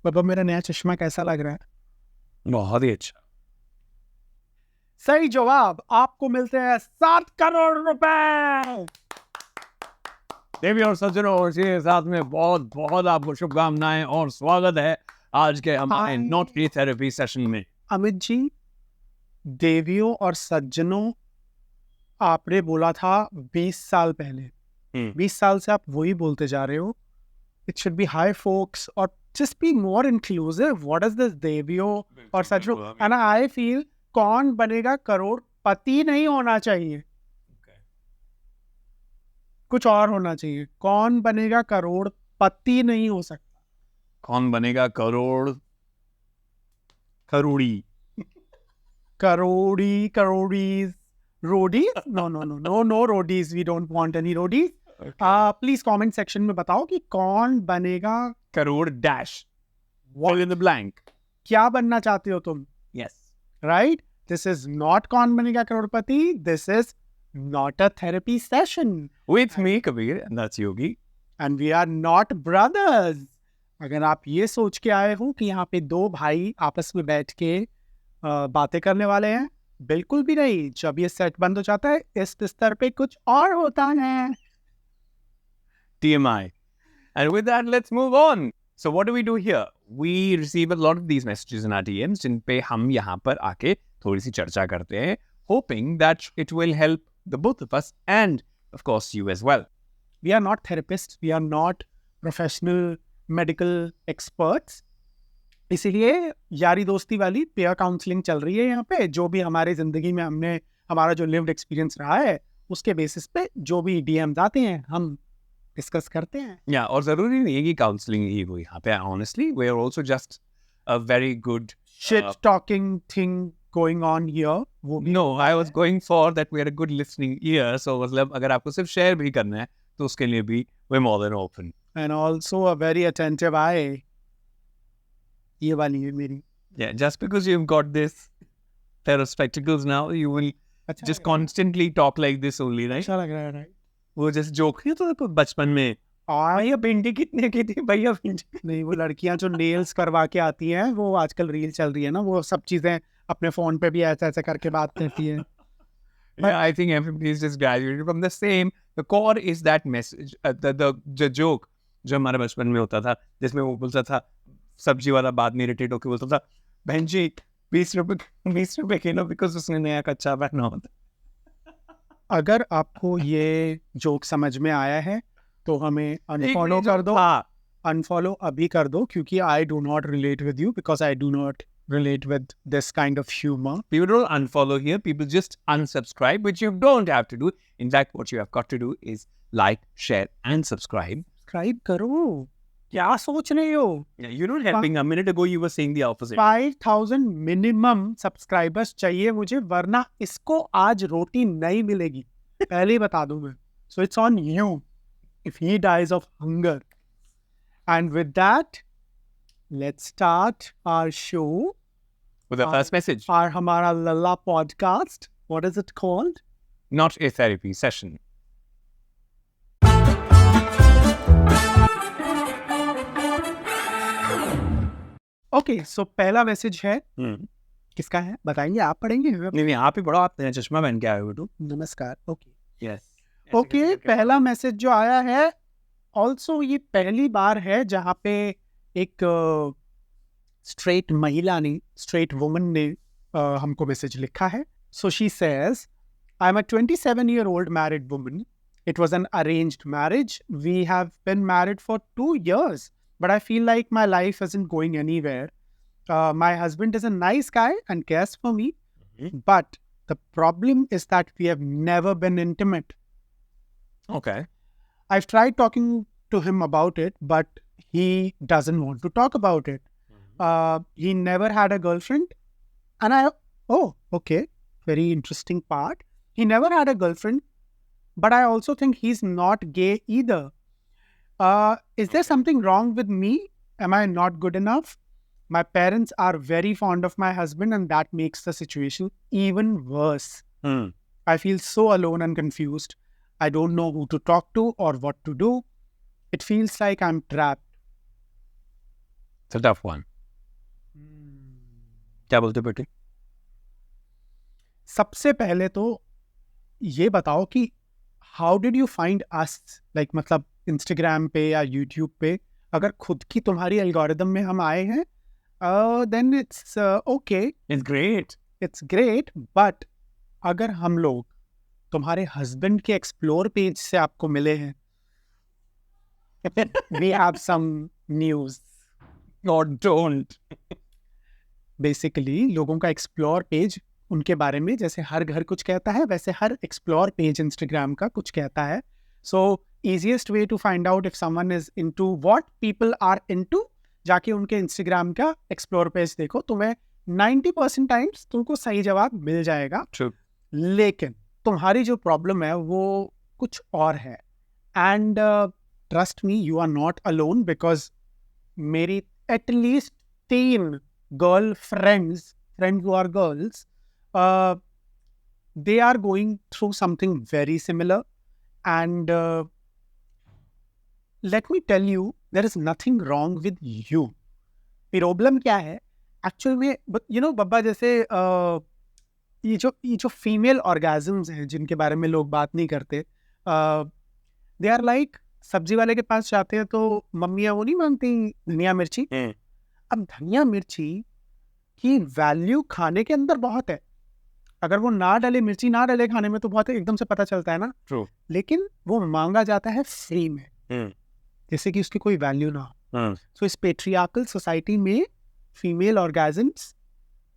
पापा मेरा नया चश्मा कैसा लग रहा है? बहुत ही अच्छा। सही जवाब, आपको मिलते हैं 7 करोड़ रुपए। देवी और सज्जनों और इसके साथ में बहुत बहुत आपको शुभकामनाएं और स्वागत है आज के हमारे हाँ। नॉट फ्री थेरेपी सेशन में। अमित जी, देवियों और सज्जनों आपने बोला था 20 साल पहले। 20 साल से आप वही बोलते जा रहे हो। It should be high focus और just be more inclusive. What is this देवियों और सज्जनों? एंड आई फील कौन बनेगा करोड़पति नहीं होना चाहिए, कुछ और होना चाहिए। कौन बनेगा करोड़पति नहीं हो सकता। कौन बनेगा करोड़ी? करोड़ीज Roadies? No Roadies, we don't want any Roadies. Please comment section में बताओ कि Kaun Banega crore dash fill in the blank. क्या बनना चाहते हो तुम? Yes. Right, this is not Kaun Banega Crorepati, this is not a therapy session With me Kabir and that's Yogi. And we are not brothers. अगर आप ये सोच के आए हो कि यहाँ पे दो भाई आपस में बैठ के बातें करने वाले हैं, बिल्कुल भी नहीं। जब ये सेट बंद हो जाता है इस बिस्तर पे कुछ और होता है। TMI. And with that, let's move on. So what do we do here? We receive a lot of these messages in our DMs जिन पे हम यहाँ पर आके थोड़ी सी चर्चा करते हैं, hoping that it will help the both of us and of course you as well. We are not therapists, we are not professional medical experts. इसीलिए यारी दोस्ती वाली पेयर काउंसलिंग चल रही है यहाँ पे। जो भी हमारे जिंदगी में हमने हमारा जो लिव्ड एक्सपीरियंस रहा है उसके बेसिस पे जो भी डीएम्स आते हैं हम डिस्कस करते हैं। Yeah, और जरूरी नहीं है कि काउंसलिंग ही हो यहाँ पे। Honestly, we are also just a very good shit talking thing going on here. वो भी No, I was going for that we are a good listening ear. So मतलब अगर आपको सिर्फ शेयर भी करना है तो उसके लिए भी we're more than open. And also a very attentive eye. ये वाली है मेरी। Yeah, just because you've got this pair of spectacles now, you will अच्छा just constantly talk like this only, right? अच्छा लग रहा है, राइट? वो जैसे जोक नहीं तो बचपन में भैया भिंडी कितने की थी, भैया भिंडी। नहीं, वो लड़कियां जो नेल्स करवा के आती हैं, वो आजकल रील चल रही है ना, वो सब चीजें अपने फोन पे भी ऐसे ऐसे करके बात करती है। Yeah, I think everybody is just graduated from the same. The core is that message. The joke जो हमारे बचपन में होता था, जिसमें वो बोलता था, सब्जी वाला बाद में इरिटेट होकर बोलता था, बहन जी 20 रुपए किलो, बिकॉज उसने नया कच्चा पहना होता। अगर आपको ये जोक समझ में आया है तो हमें अनफॉलो एक कर दो। हाँ, अनफॉलो अभी कर दो, क्योंकि I do not relate with you, because I do not relate with this kind of humor. people don't unfollow here. People just unsubscribe, which you don't have to do. In fact, what you have got to do is like, share, and subscribe. Subscribe करो, क्या सोच रहे हो? Yeah, you're not helping. A minute ago, you were saying the opposite. 5000 minimum subscribers चाहिए मुझे, वरना इसको आज रोटी नहीं मिलेगी, पहले ही बता दूं मैं। So it's on you if he dies of hunger. And with that, let's start our show. With the first message. Our हमारा लल्ला podcast. What is it called? Not a therapy session. Okay, so पहला message है, किसका है बताएंगे? आप पढ़ेंगे? नहीं आप ही पढ़ो, आप चश्मा पहन के आए हो तो। नमस्कार। ओके यस ओके, पहला मैसेज जो आया है, ऑल्सो ये पहली बार है जहाँ पे एक स्ट्रेट महिला ने, स्ट्रेट वुमन ने हमको मैसेज लिखा है। So she says, I am a 27-year-old married woman. It was an arranged marriage. We have been married for 2 years, but I feel like my life isn't going anywhere. My husband is a nice guy and cares for me, but the problem is that we have never been intimate. Okay. I've tried talking to him about it, but he doesn't want to talk about it. He never had a girlfriend. And oh, okay, very interesting part. He never had a girlfriend, but I also think he's not gay either. Is there something wrong with me? Am I not good enough? My parents are very fond of my husband, and that makes the situation even worse. I feel so alone and confused. I don't know who to talk to or what to do. It feels like I'm trapped. It's a tough one. क्या बोलते बेटे? सबसे पहले तो ये बताओ कि how did you find us, like मतलब इंस्टाग्राम पे या यूट्यूब पे अगर खुद की तुम्हारी एल्गोरिदम में हम आए हैं, then it's okay, It's great. It's great, but अगर हम लोग तुम्हारे हस्बैंड के एक्सप्लोर पेज से आपको मिले हैं, we have some news. Or don't. Basically लोगों का एक्सप्लोर पेज उनके बारे में जैसे हर घर कुछ कहता है, वैसे हर एक्सप्लोर पेज इंस्टाग्राम का कुछ कहता है. सो easiest way to find out if someone is into what people are into, जाके उनके इंस्टाग्राम का एक्सप्लोर पेज देखो, तुम्हें 90% टाइम्स तुमको सही जवाब मिल जाएगा. True. लेकिन तुम्हारी जो प्रॉब्लम है वो कुछ और है. And trust me, you are not alone, because मेरी at least 3 girl friends who are girls, they are going through something very similar. And let me tell you, there is nothing wrong with you. Problem क्या है actual में, you know बब्बा, जैसे ये जो female orgasms हैं जिनके बारे में लोग बात नहीं करते, दे आर लाइक सब्जी वाले के पास जाते हैं तो मम्मियाँ वो नहीं मांगती धनिया मिर्ची. अब धनिया मिर्ची की वैल्यू खाने के अंदर बहुत है. अगर वो ना डाले, मिर्ची ना डाले खाने में तो बहुत एकदम से पता चलता है ना. True. लेकिन वो मांगा जाता है फ्री में, जैसे कि उसकी कोई वैल्यू ना हो. सो इस पेट्रियार्कल सोसाइटी में फीमेल ऑर्गेजम्स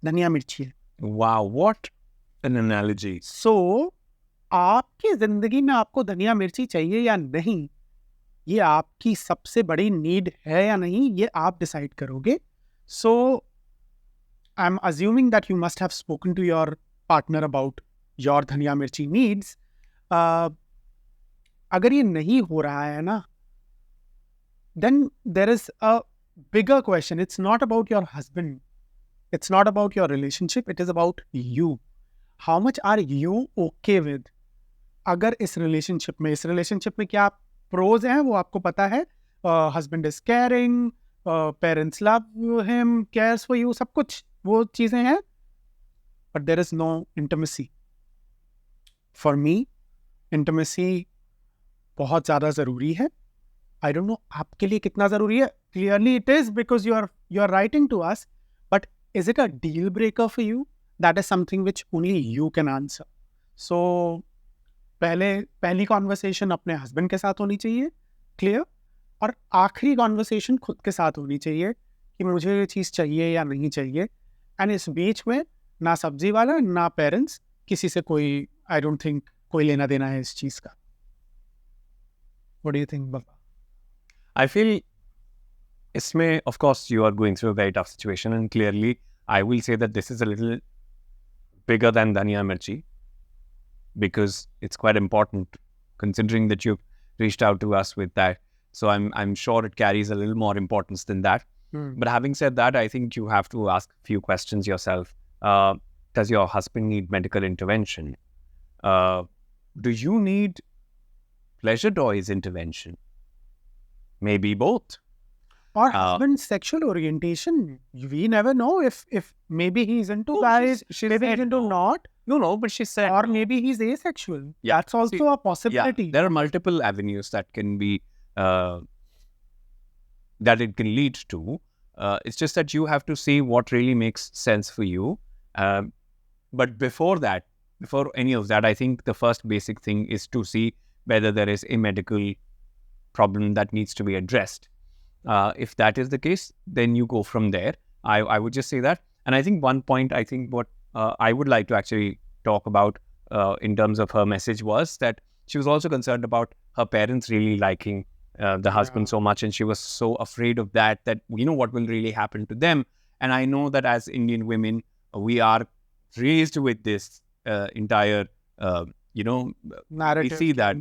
धनिया मिर्ची है. Wow, what an analogy. सो आपकी जिंदगी में आपको धनिया मिर्ची चाहिए या नहीं, ये आपकी सबसे बड़ी नीड है या नहीं, ये आप डिसाइड करोगे. So I am assuming that you must have spoken to your partner about your dhania mirchi needs. अगर ये नहीं हो रहा है ना, then there is a bigger question. It's not about your husband. It's not about your relationship. It is about you. How much are you okay with? अगर इस relationship में क्या pros हैं वो आपको पता है. Husband is caring, parents love him, cares for you, सब कुछ वो चीज़ें हैं. But there is no intimacy. For me, intimacy बहुत ज़्यादा ज़रूरी है. I don't know आपके लिए कितना ज़रूरी है. Clearly it is, because you are writing to us. But is it a deal breaker for you? That is something which only you can answer. So पहली कॉन्वर्सेशन अपने हस्बैंड के साथ होनी चाहिए, क्लियर. और आखिरी कॉन्वर्सेशन खुद के साथ होनी चाहिए कि मुझे ये चीज़ चाहिए या नहीं चाहिए. एंड इस बीच में ना सब्जी वाला ना पेरेंट्स, किसी से कोई, आई डोंट थिंक कोई लेना देना है इस चीज़ का. What do you think, Baba? I feel isme, of course, you are going through a very tough situation, and clearly, I will say that this is a little bigger than Dhania Mirchi, because it's quite important, considering that you've reached out to us with that. So I'm sure it carries a little more importance than that. But having said that, I think you have to ask a few questions yourself. Does your husband need medical intervention? Do you need pleasure toys intervention? Maybe both. Or husband's sexual orientation. We never know if maybe he's into guys, maybe he's into not. No, but she said. Or maybe he's asexual. Yeah. That's also a possibility. Yeah, there are multiple avenues that can be, that it can lead to. It's just that you have to see what really makes sense for you. But before any of that, I think the first basic thing is to see whether there is a medical problem that needs to be addressed. If that is the case, then you go from there. I would just say that. And I think one point, I think what I would like to actually talk about in terms of her message was that she was also concerned about her parents really liking the husband so much, and she was so afraid of that you know what will really happen to them. And I know that as Indian women, we are raised with this entire you know, narrative. We see that,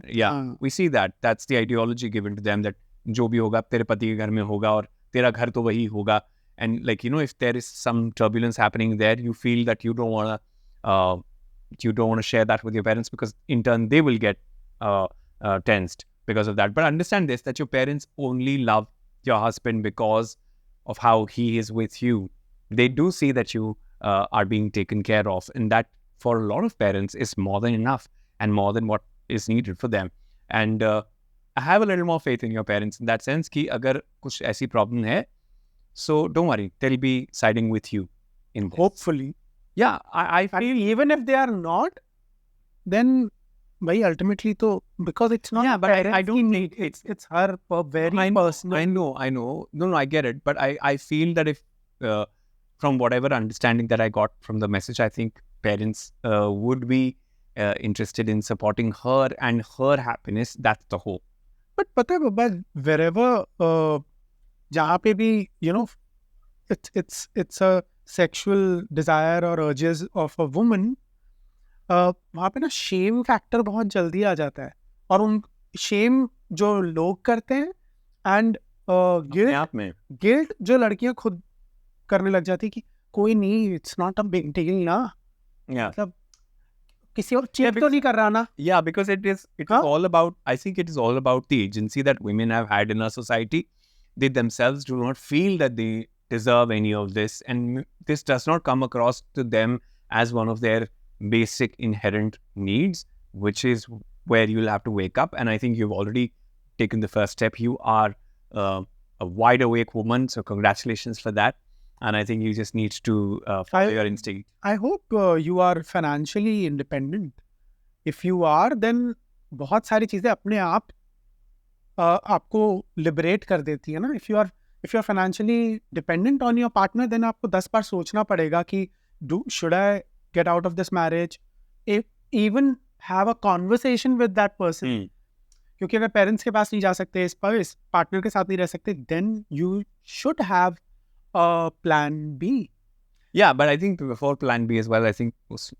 we see that. That's the ideology given to them, that जो भी होगा तेरे पति के घर में होगा और तेरा घर तो वही होगा. And like, you know, if there is some turbulence happening there, you feel that you don't want to share that with your parents, because in turn they will get tensed because of that. But understand this, that your parents only love your husband because of how he is with you, they do see that you are being taken care of, and that for a lot of parents is more than enough and more than what is needed for them. And I have a little more faith in your parents in that sense कि अगर कुछ ऐसी problem है, so don't worry, they'll be siding with you in this. Hopefully. Yeah, I And feel even if they are not, then bhai, ultimately to, because it's not Yeah, but I parents don't ki think need, it's her very I personal. know. No, I get it. But I feel that if, from whatever understanding that I got from the message, I think parents would be interested in supporting her and her happiness. That's the hope. But पता है बाबा, wherever जहाँ पे भी it's a sexual desire or urges of a woman, वहाँ पे ना shame factor बहुत जल्दी आ जाता है, और उन shame जो लोग करते हैं and अपने आप में guilt जो लड़कियां खुद करने लग जाती है कि कोई नहीं, it's not a big deal ना, Yeah. मतलब किसी और चीज तो नहीं कर रहा ना. Yeah, because it is Huh? all about, I think it is all about the agency that women have had in our society. They themselves do not feel that they deserve any of this, and this does not come across to them as one of their basic inherent needs, which is where you'll have to wake up. And I think you've already taken the first step. You are a wide awake woman, so congratulations for that. And I think you just need to follow your instinct. I hope you are financially independent. If you are, then बहुत सारी चीजें अपने आप आपको liberate कर देती है ना. If you are financially dependent on your partner, then आपको 10 बार सोचना पड़ेगा कि should I get out of this marriage? Even have a conversation with that person. क्योंकि अगर parents के पास नहीं जा सकते, इस partner के साथ नहीं रह सकते, then you should have a plan B. Yeah, but I think before plan B as well, I think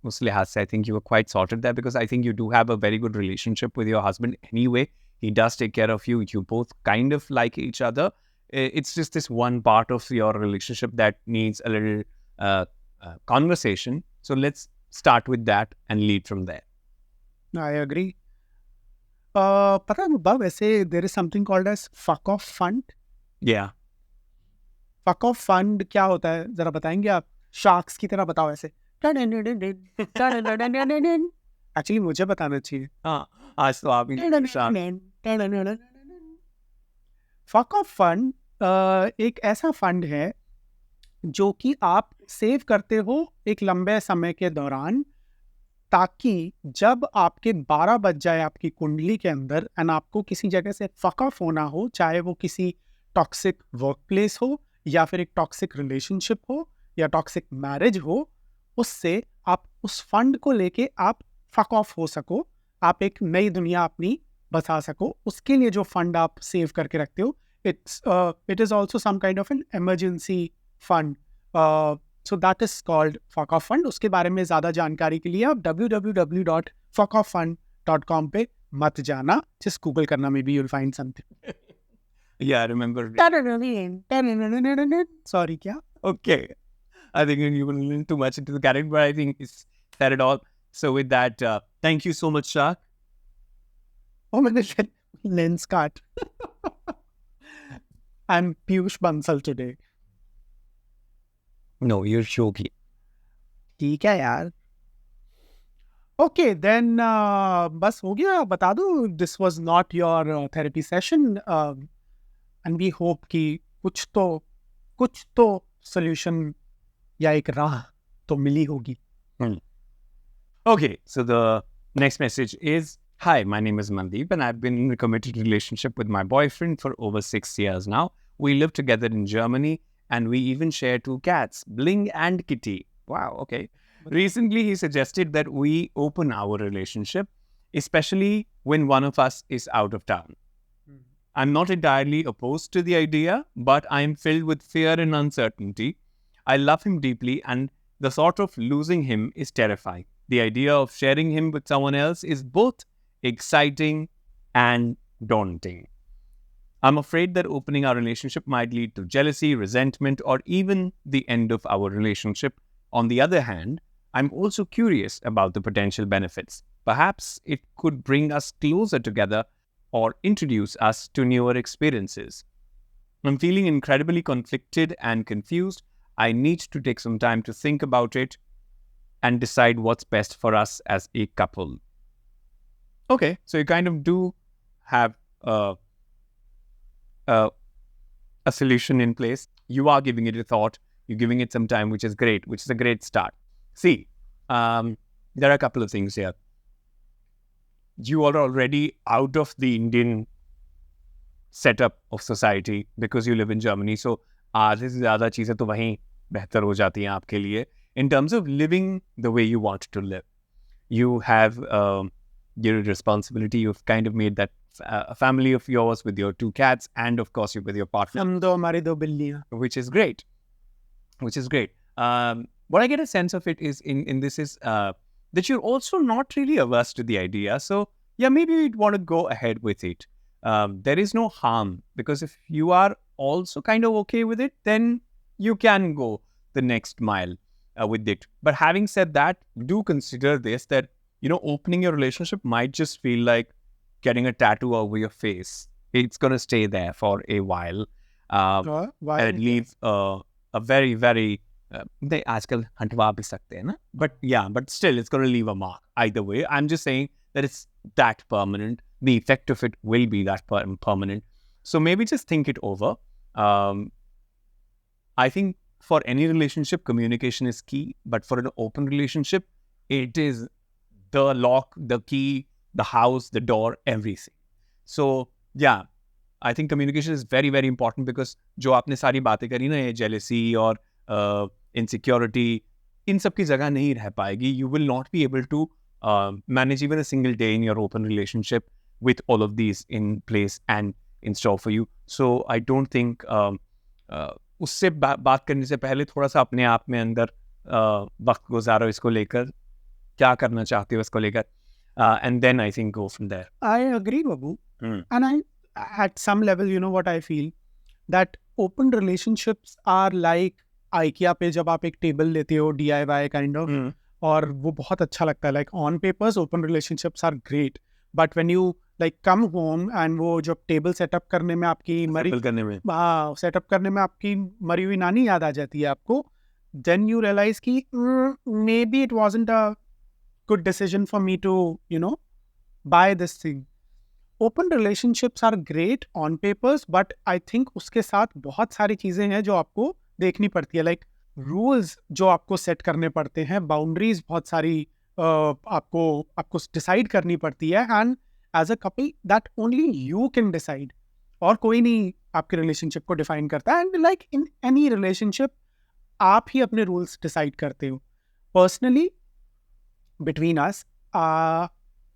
Muslihas, I think you were quite sorted there, because I think you do have a very good relationship with your husband anyway. He does take care of you. You both kind of like each other. It's just this one part of your relationship that needs a little conversation. So let's start with that and lead from there. I agree. पता है मुद्दा, वैसे there is something called as fuck off fund. Yeah. Fuck off fund क्या होता है, जरा बताएंगे आप? Sharks की तरह बताओ ऐसे. Actually मुझे बताना चाहिए. हाँ, आज तो आप ही Fuck off fund एक ऐसा फंड है जो कि आप सेव करते हो एक लंबे समय के दौरान, ताकि जब आपके 12 बज जाए आपकी कुंडली के अंदर एंड आपको किसी जगह से फक ऑफ होना हो, चाहे वो किसी टॉक्सिक वर्क प्लेस हो या फिर एक टॉक्सिक रिलेशनशिप हो या टॉक्सिक मैरिज हो, उससे आप उस फंड को लेके आप फक ऑफ हो सको, आप एक नई दुनिया अपनी बसा सको. उसके लिए जो फंड आप सेव करके रखते हो, it is also some kind of an emergency fund. So that is called fuck off fund. उसके बारे में ज़्यादा जानकारी के लिए आप www.fuckoffund.com पे मत जाना. Just Google करना, maybe you'll find something. Yeah, I remember. Sorry, क्या? Okay. I think you were a little too much into the character, but I think it's said it all. So with that, thank you so much, Shah. Oh, मैंने lens cut. I'm Piyush Bansal today. No, you're Shogi. ठीक है यार. Okay, then बस हो गया, बता दो. This was not your therapy session, and we hope कि कुछ तो solution या एक राह तो मिली होगी. Okay, so the next message is, hi, my name is Mandeep and I've been in a committed relationship with my boyfriend for over 6 years now. We live together in Germany and we even share 2 cats, Bling and Kitty. Wow, okay. Recently, he suggested that we open our relationship, especially when one of us is out of town. I'm not entirely opposed to the idea, but I'm filled with fear and uncertainty. I love him deeply and the thought of losing him is terrifying. The idea of sharing him with someone else is both exciting and daunting. I'm afraid that opening our relationship might lead to jealousy, resentment, or even the end of our relationship. On the other hand, I'm also curious about the potential benefits. Perhaps it could bring us closer together or introduce us to newer experiences. I'm feeling incredibly conflicted and confused. I need to take some time to think about it and decide what's best for us as a couple. Okay, so you kind of do have a solution in place. You are giving it a thought. You're giving it some time, which is great, which is a great start. See, there are a couple of things here. You are already out of the Indian setup of society because you live in Germany. So आधे से ज़्यादा चीज़ें तो वहीं बेहतर हो जाती हैं आपके लिए. In terms of living the way you want to live, you have your responsibility. You've kind of made that a family of yours with your 2 cats and of course you with your partner. हम दो हमारी 2 बिल्लियाँ. Which is great. What I get a sense of it is in this is that you're also not really averse to the idea. So yeah, maybe you'd want to go ahead with it. There is no harm because if you are also kind of okay with it, then you can go the next mile with it. But having said that, do consider this, that, you know, opening your relationship might just feel like getting a tattoo over your face. It's going to stay there for a while. Why? And leave a very, very they आजकल हटवा भी सकते हैं ना, but still it's going to leave a mark either way. I'm just saying that it's that permanent. The effect of it will be that permanent. So maybe just think it over. I think for any relationship, communication is key, but for an open relationship, it is the lock, the key, the house, the door, everything. So yeah, I think communication is very, very important because जो आपने सारी बातें करी ना, ये jealousy और insecurity, इन सब की जगह नहीं रह पाएगी. You will not be able to manage even a single day in your open relationship with all of these in place and in store for you. So I don't think उससे बात करने से पहले थोड़ा सा अपने आप में अंदर वक्त गुजारो इसको लेकर, क्या करना चाहते हो इसको लेकर, and then I think go from there. I agree, Babu. And at some level, you know what I feel? That open relationships are like IKEA पे जब आप एक टेबल लेते हो, DIY kind of, और वो बहुत अच्छा लगता है. Like on papers, open relationships are great. But when you like come home and वो जब टेबल सेटअप करने में आपकी सेटअप करने में आपकी मरी हुई नानी याद आ जाती है आपको, then you realize कि maybe it wasn't a good decision for me to, you know, buy this thing. Open relationships are great on papers, but I think उसके साथ बहुत सारी चीज़ें हैं जो आपको देखनी पड़ती है. Like rules जो आपको सेट करने पड़ते हैं, boundaries बहुत सारी आपको डिसाइड करनी पड़ती है. And as a couple, that only you can decide. और कोई नहीं आपके रिलेशनशिप को डिफाइन करता है. And like in any relationship, आप ही अपने रूल्स डिसाइड करते हो. पर्सनली बिटवीन अस,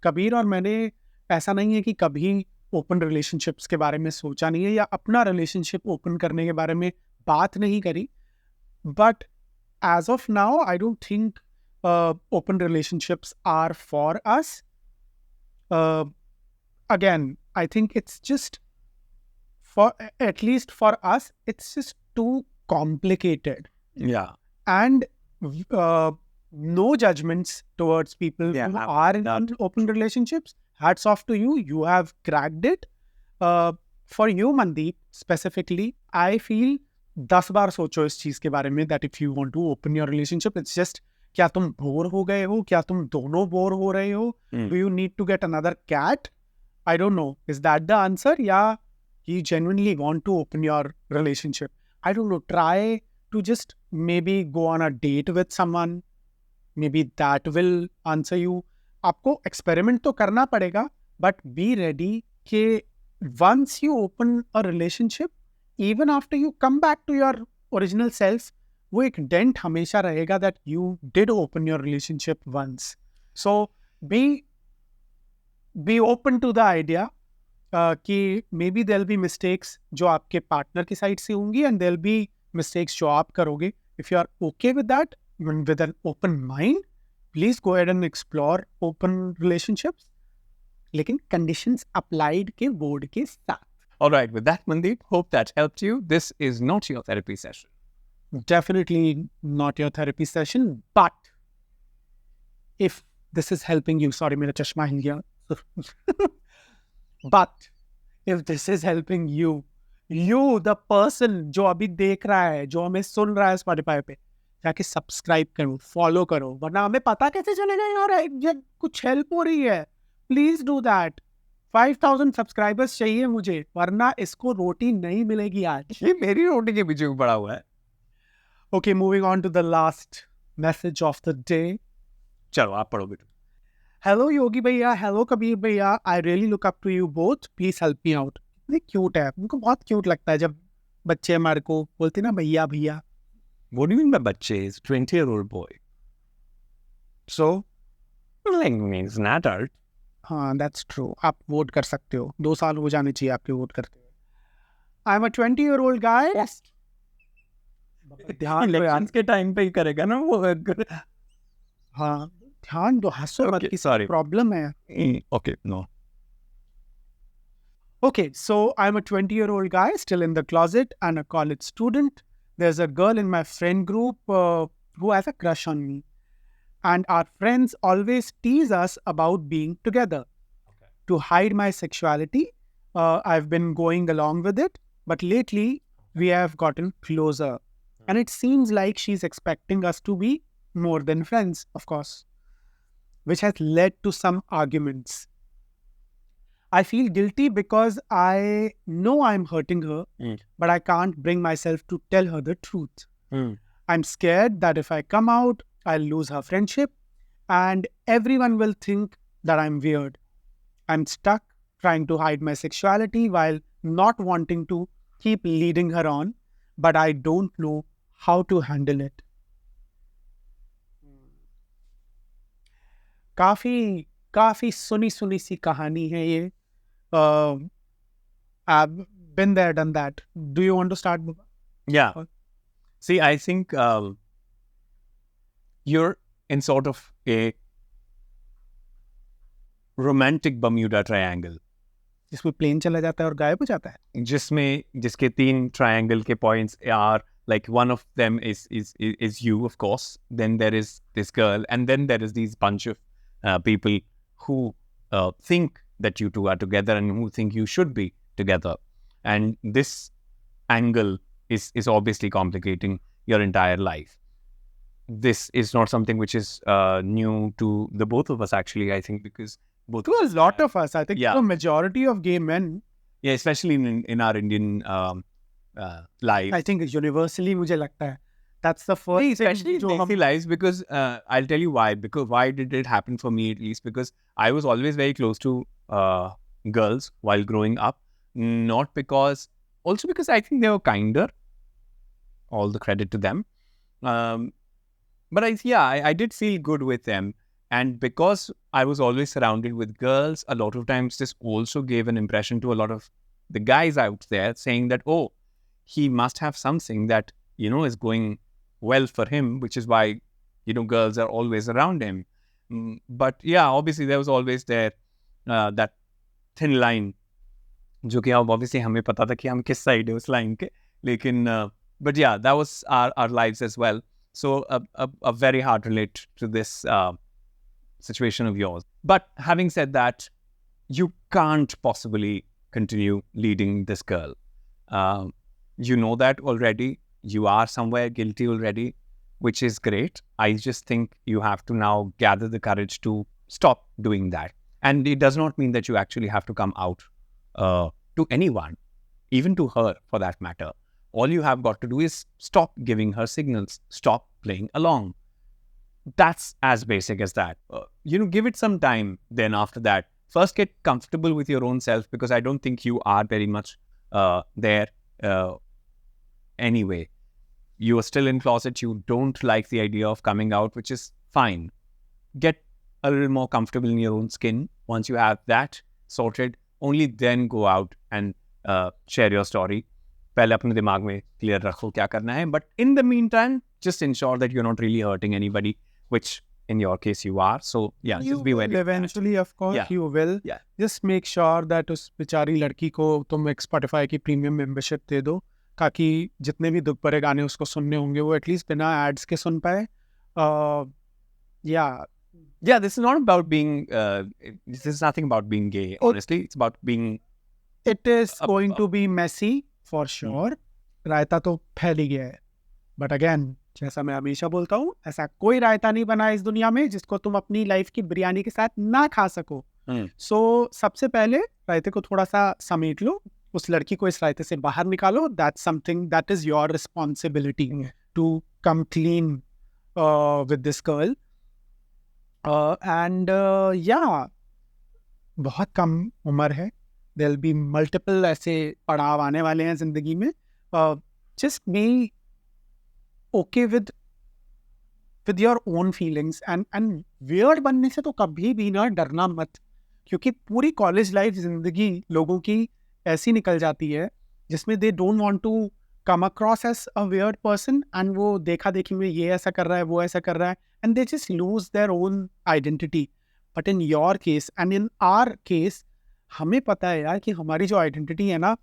कबीर और मैंने ऐसा नहीं है कि कभी ओपन रिलेशनशिप्स के बारे में सोचा नहीं है या अपना रिलेशनशिप ओपन करने के बारे में बात नहीं करी. But as of now I don't think open relationships are for us. Again I think it's just for at least for us, it's just too complicated. Yeah. And no judgments towards people who are in open relationships. Hats off to you. You have cracked it. For you, Mandeep, specifically, I feel 10 बार सोचो इस चीज के बारे में, that if you want to open your relationship, it's just क्या तुम bore हो गए हो, क्या तुम दोनों बोर हो रहे हो, do you need to get another cat? I don't know. Is that the answer? Yeah. You genuinely want to open your relationship. I don't know, try to just maybe go on a date with someone. Maybe that will answer you. आपको experiment तो करना पड़ेगा, but be ready कि once you open a relationship, even after you come back to your original self, वो एक dent हमेशा रहेगा that you did open your relationship once. So be open to the idea कि maybe there be mistakes जो आपके partner की side से होंगी एंड देयर बी मिस्टेक्स जो आप करोगे. If you are okay with that, with an open mind, please go ahead and explore open relationships, लेकिन कंडीशंस अप्लाइड के बोर्ड के साथ. Alright, with that, Mandeep, hope that helped you. This is not your therapy session. Definitely not your therapy session, but if this is helping you, sorry, मेरा चश्मा हिल गया. But if this is helping you you the person जो अभी देख रहा है, जो हमें सुन रहा है स्पॉटिफाई पे, जाके सब्सक्राइब करो, फॉलो करो, वरना हमें पता कैसे चलेगा यार ये कुछ हेल्प हो रही है. Please do that. 5000 सब्सक्राइबर्स चाहिए मुझे, वरना इसको रोटी नहीं मिलेगी आज. ये मेरी रोटी के पीछे पड़ा हुआ है. Okay, moving on to the last message of the day. चलो आप पढ़ो बेटा. Hello Yogi भैया, hello कबीर भैया, I really look up to you both. Please help me out. कितने क्यूट है, उनको बहुत क्यूट लगता है जब बच्चे हमारे को बोलते ना भैया भैया. What do you mean by बच्चे? He's a 20-year-old boy. So, Like means an adult. हाँ, that's true. आप वोट कर सकते हो. 2 साल हो जाने चाहिए आपके वोट करते हुए. I'm a 20-year-old guy. Yes. ध्यान दो यार. इलेक्शंस के टाइम पे ही करेगा ना वो. हाँ, ध्यान दो, हंसो मत, Okay, की sorry. प्रॉब्लम है. Okay, no. Okay, so I'm a 20-year-old guy still in the closet and a college student. There's a girl in my friend group who has a crush on me. And our friends always tease us about being together. Okay. To hide my sexuality, I've been going along with it. But lately, we have gotten closer. And it seems like she's expecting us to be more than friends, of course, which has led to some arguments. I feel guilty because I know I'm hurting her, but I can't bring myself to tell her the truth. I'm scared that if I come out, I'll lose her friendship and everyone will think that I'm weird. I'm stuck trying to hide my sexuality while not wanting to keep leading her on, but I don't know how to handle it. काफी सुनी सी कहानी है ये. I've been there, done that. Do you want to start? Yeah. See, I think you're in sort of a romantic Bermuda Triangle. जिसमें plane चला जाता है और गायब हो जाता है. जिसके 3 triangle के points are like one of them is you, of course. Then there is this girl, and then there is these bunch of people who think that you two are together and who think you should be together. And this angle is obviously complicating your entire life. This is not something which is new to the both of us, actually, I think, because both to a lot of us, I think, yeah. The majority of gay men. Yeah, especially in our Indian life. I think universally, मुझे लगता है. That's the first especially in Desi lives, because I'll tell you why. Because why did it happen for me, at least? Because I was always very close to girls while growing up. Not because... Also because I think they were kinder. All the credit to them. But I did feel good with them. And because I was always surrounded with girls, a lot of times this also gave an impression to a lot of the guys out there, saying that, oh, he must have something that, is going well for him, which is why, girls are always around him. But yeah, obviously there was always that thin line, जो कि अब obviously हमें पता था कि हम किस side है उस line के, लेकिन but yeah, that was our lives as well. So a very hard relate to this situation of yours. But having said that, you can't possibly continue leading this girl. You know that already. You are somewhere guilty already, which is great. I just think you have to now gather the courage to stop doing that. And it does not mean that you actually have to come out to anyone, even to her for that matter. All you have got to do is stop giving her signals, stop playing along. That's as basic as that. Give it some time. Then after that, first get comfortable with your own self, because I don't think you are very much there anyway. You are still in closet. You don't like the idea of coming out, which is fine. Get a little more comfortable in your own skin. Once you have that sorted, only then go out and share your story. पहले अपने दिमाग में clear रखो क्या करना है. But in the meantime, just ensure that you're not really hurting anybody, which in your case you are. So yeah, you just be very eventually, of course, yeah. you will. Yeah. Just make sure that उस बेचारी लड़की को तुम एक Spotify की premium membership दे दो, ताकि जितने भी दुख भरे गाने उसको सुनने होंगे वो एटलीस्ट बिना एड्स के सुन पाए. Yeah, this is not about being this is nothing about being gay, honestly. It's about being... It is going to be messy. For sure raita तो फैल ही गया है, बट अगेन जैसा मैं हमेशा बोलता हूँ, ऐसा कोई रायता नहीं बना इस दुनिया में जिसको तुम अपनी लाइफ की बिरयानी के साथ ना खा सको। सो सबसे पहले रायते को थोड़ा सा समेट लो, उस लड़की को इस रायते से बाहर निकालो। That's something that is your responsibility to come clean with this girl. And या बहुत कम उम्र है, देयर विल बी मल्टीपल ऐसे पड़ाव आने वाले हैं जिंदगी में। Just be okay with your own feelings and weird बनने से तो कभी भी ना डरना मत, क्योंकि पूरी कॉलेज लाइफ जिंदगी लोगों की ऐसी निकल जाती है जिसमें they don't want to come across as a weird person, and वो देखा देखी में ये ऐसा कर रहा है वो ऐसा कर रहा है, and they just lose their own identity. But in your case and in our case, हमें पता है यार कि हमारी जो आइडेंटिटी है ना,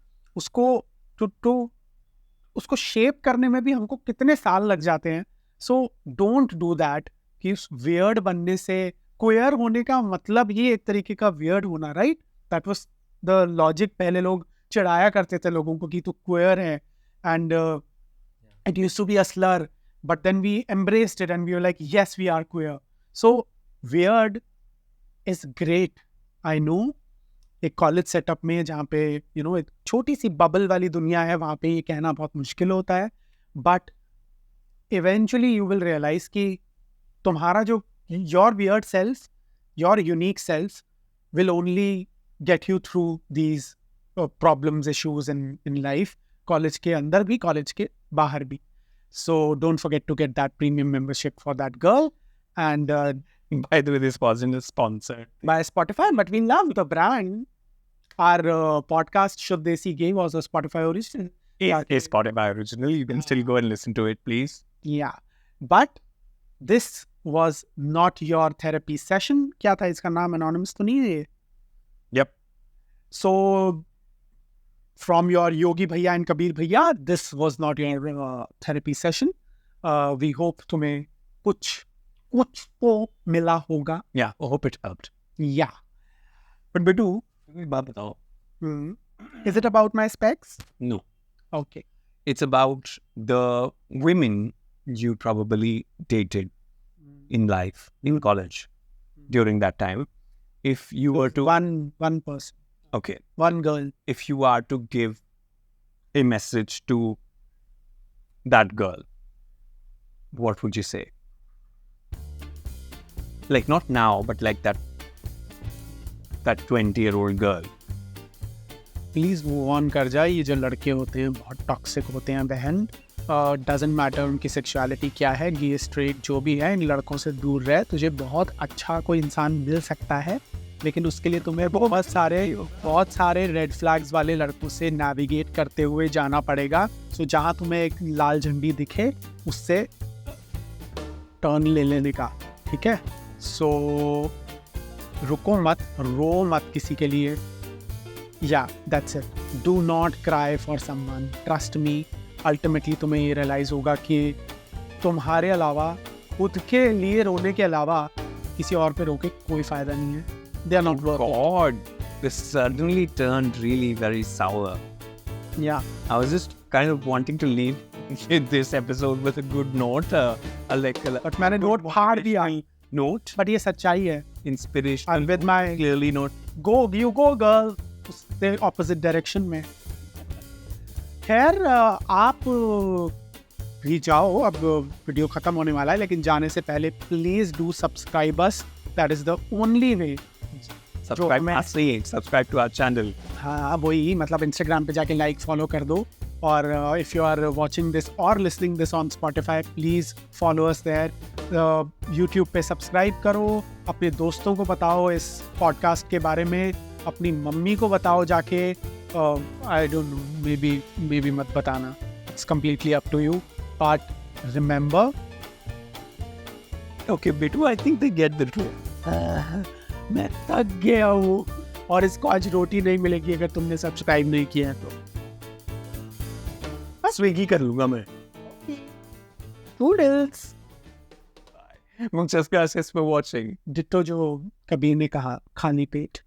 उसको शेप करने में भी हमको कितने साल लग जाते हैं। सो डोंट डू दैट कि उस वियर्ड बनने से, क्वेयर होने का मतलब ही एक तरीके का वियर्ड होना, right? That was the logic. पहले लोग चिढ़ाया करते थे लोगों को कि तू क्वेयर है, and it used to be a slur, but then we embraced it and we were like yes we are queer. So weird is great. I know एक कॉलेज सेटअप में जहाँ पे एक छोटी सी बबल वाली दुनिया है, वहाँ पे ये कहना बहुत मुश्किल होता है, but eventually you will realise कि तुम्हारा जो your weird self, your unique self will only get you through these problems, issues in life, college के अंदर भी, कॉलेज के बाहर भी। So don't forget to get that premium membership for that girl, and by the way, this wasn't a sponsor by Spotify, but we love the brand. Our podcast Shuddh Desi Gay was a Spotify original. a Spotify original. You can still go and listen to it, please. Yeah, but this was not your therapy session. क्या था इसका नाम? Anonymous तो नहीं है ये? Yep. So from your Yogi Bhaiya and Kabir Bhaiya, this was not your therapy session. We hope तुम्हें कुछ तो मिला होगा। Yeah, I hope it helped. Yeah. But Bitu, एक बात बताओ. Is it about my specs? No. Okay. It's about the women you probably dated in life, in college, during that time. If you were to... One person. Okay. One girl. If you are to give a message to that girl, what would you say? Like not now, but like that 20-year-old girl. Please move on कर जाए। ये जो लड़के होते हैं बहुत toxic होते हैं बहन। डजेंट मैटर उनकी सेक्सुअलिटी क्या है, गे स्ट्रेट जो भी है, इन लड़कों से दूर रहे। तुझे बहुत अच्छा कोई इंसान मिल सकता है, लेकिन उसके लिए तुम्हें बहुत सारे रेड फ्लैग्स वाले लड़कों से नेविगेट करते हुए जाना पड़ेगा। सो जहाँ तुम्हें एक लाल झंडी दिखे उससे टर्न ले लेने का, ठीक है? सो रुको मत, रो मत किसी के लिए। या that's it. Do not cry for someone, trust me. Ultimately तुम्हें ये रियलाइज होगा कि तुम्हारे अलावा, खुद के लिए रोने के अलावा किसी और पे रोके कोई फायदा नहीं है। They are not worth it. God, this suddenly turned really very sour. Yeah. I was just kind of wanting to leave this episode with a good note. But मैंने नोट फाड़ दिया। Note? But ये सच्चाई है। Inspirational. And with my clearly note. You go girl, उससे opposite direction में। खैर आप भी जाओ, अब वीडियो खत्म होने वाला है, लेकिन जाने से पहले please do subscribe us. That is the only way. Subscribe to our channel. हाँ वही, मतलब इंस्टाग्राम पे जाके लाइक फॉलो कर दो, और if you are watching this और listening this on Spotify, please follow us there. YouTube पे सब्सक्राइब करो, अपने दोस्तों को बताओ इस पॉडकास्ट के बारे में, अपनी मम्मी को बताओ जाके। I don't know, maybe मत बताना, it's completely up to you, but remember. Okay बेटू, I think they get the truth. मैं थक गया हूँ, और इसको आज रोटी नहीं मिलेगी अगर तुमने सब्सक्राइब नहीं किया है तो। स्विगी कर लूंगा मैं। Noodles. Muchas gracias for watching. Ditto जो कबीर ने कहा, खाली पेट।